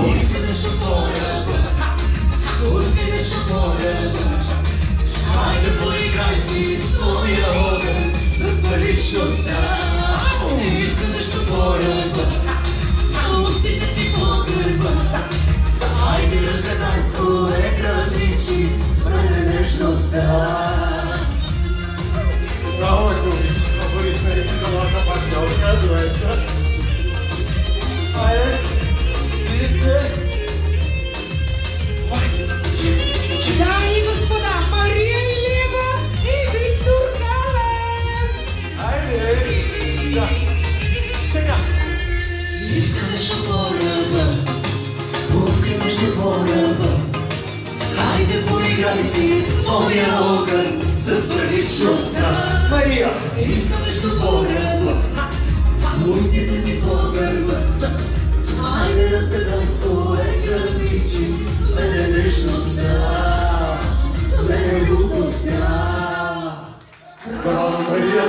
Искаш по-ръба, пустиш по-ръба. Хайде поиграй си своя огън с паричността. Искаш по-ръба, устите ти по гърба. Хайде разгадай с кое граничи с пренебрежността. Браво, Борис! Борис ме реки за малка партньорка, дуета. Айде, видите? Дами и господа, Мария Илиева и Виктор Галев! Айде! Да. Сега. Искаш по-ръба, пускаш по-ръба. Хайде поиграй си с своя огън с първичността. Мария! Искам нещо по-ръба, устите ти по гърба. Хайде разгадай с кое граничи мене вечността, мене глупостта. Браво, Мария!